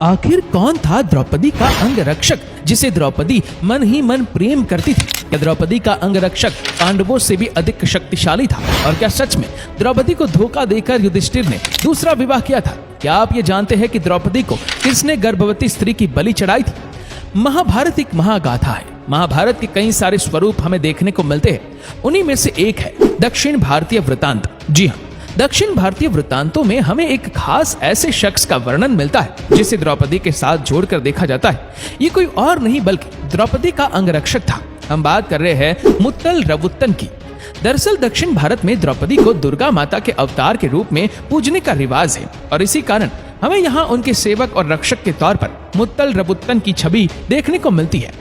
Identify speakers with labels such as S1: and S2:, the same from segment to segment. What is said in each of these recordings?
S1: आखिर कौन था द्रौपदी का अंगरक्षक जिसे द्रौपदी मन ही मन प्रेम करती थी? क्या द्रौपदी का अंगरक्षक पांडवों से भी अधिक शक्तिशाली था? और क्या सच में द्रौपदी को धोखा देकर युधिष्ठिर ने दूसरा विवाह किया था? क्या आप ये जानते हैं कि द्रौपदी को किसने गर्भवती स्त्री की बलि चढ़ाई थी? महाभारत एक महागाथा है। महाभारत के कई सारे स्वरूप हमें देखने को मिलते हैं। उन्हीं में से एक है दक्षिण भारतीय वृतांत। जी हाँ, दक्षिण भारतीय वृत्तांतों में हमें एक खास ऐसे शख्स का वर्णन मिलता है जिसे द्रौपदी के साथ जोड़कर देखा जाता है। ये कोई और नहीं बल्कि द्रौपदी का अंगरक्षक था। हम बात कर रहे हैं मुत्तल रवुत्तन की। दरअसल दक्षिण भारत में द्रौपदी को दुर्गा माता के अवतार के रूप में पूजने का रिवाज है और इसी कारण हमें यहाँ उनके सेवक और रक्षक के तौर पर मुत्तल रवुत्तन की छवि देखने को मिलती है।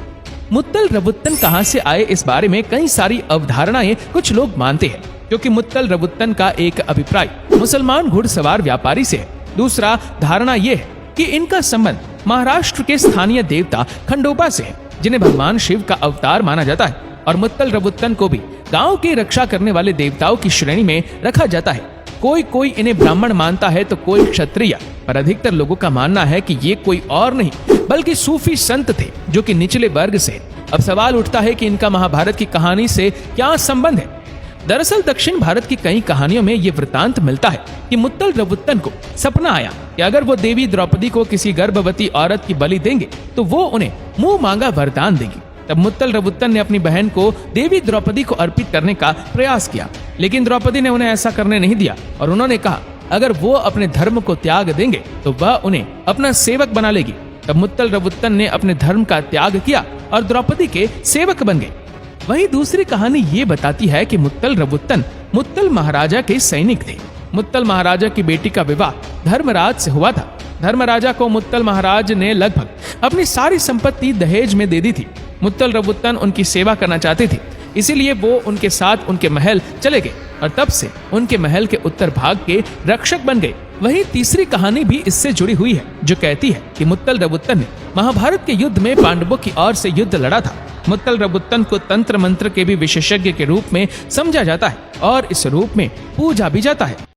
S1: मुत्तल रवुत्तन कहाँ से आए, इस बारे में कई सारी अवधारणाएं कुछ लोग मानते हैं, क्योंकि मुत्तल रवुत्तन का एक अभिप्राय मुसलमान घुड़सवार व्यापारी से है। दूसरा धारणा यह है कि इनका संबंध महाराष्ट्र के स्थानीय देवता खंडोबा से है, जिन्हें भगवान शिव का अवतार माना जाता है। और मुत्तल रवुत्तन को भी गांव की रक्षा करने वाले देवताओं की श्रेणी में रखा जाता है। कोई कोई इन्हें ब्राह्मण मानता है तो कोई क्षत्रिय, पर अधिकतर लोगों का मानना है कि ये कोई और नहीं बल्कि सूफी संत थे जो कि निचले वर्ग से। अब सवाल उठता है कि इनका महाभारत की कहानी से क्या संबंध है? दरअसल दक्षिण भारत की कई कहानियों में ये वृतांत मिलता है कि मुत्तल रवुत्तन को सपना आया कि अगर वो देवी द्रौपदी को किसी गर्भवती औरत की बलि देंगे तो वो उन्हें मुंह मांगा वरदान देगी। तब मुत्तल रवुत्तन ने अपनी बहन को देवी द्रौपदी को अर्पित करने का प्रयास किया, लेकिन द्रौपदी ने उन्हें ऐसा करने नहीं दिया और उन्होंने कहा अगर वो अपने धर्म को त्याग देंगे तो वह उन्हें अपना सेवक बना लेगी। तब मुत्तल रवुत्तन ने अपने धर्म का त्याग किया और द्रौपदी के सेवक बन गए। वहीं दूसरी कहानी ये बताती है कि मुत्तल रवुत्तन मुत्तल महाराजा के सैनिक थे। मुत्तल महाराजा की बेटी का विवाह धर्मराज से हुआ था। धर्मराजा को मुत्तल महाराज ने लगभग अपनी सारी संपत्ति दहेज में दे दी थी। मुत्तल रवुत्तन उनकी सेवा करना चाहते थे, इसीलिए वो उनके साथ उनके महल चले गए और तब से उनके महल के उत्तर भाग के रक्षक बन गए। वहीं तीसरी कहानी भी इससे जुड़ी हुई है, जो कहती है कि मुत्तल रवुत्तन ने महाभारत के युद्ध में पांडवों की ओर से युद्ध लड़ा था। मुत्तल रवुत्तन को तंत्र मंत्र के भी विशेषज्ञ के रूप में समझा जाता है और इस रूप में पूजा भी जाता है।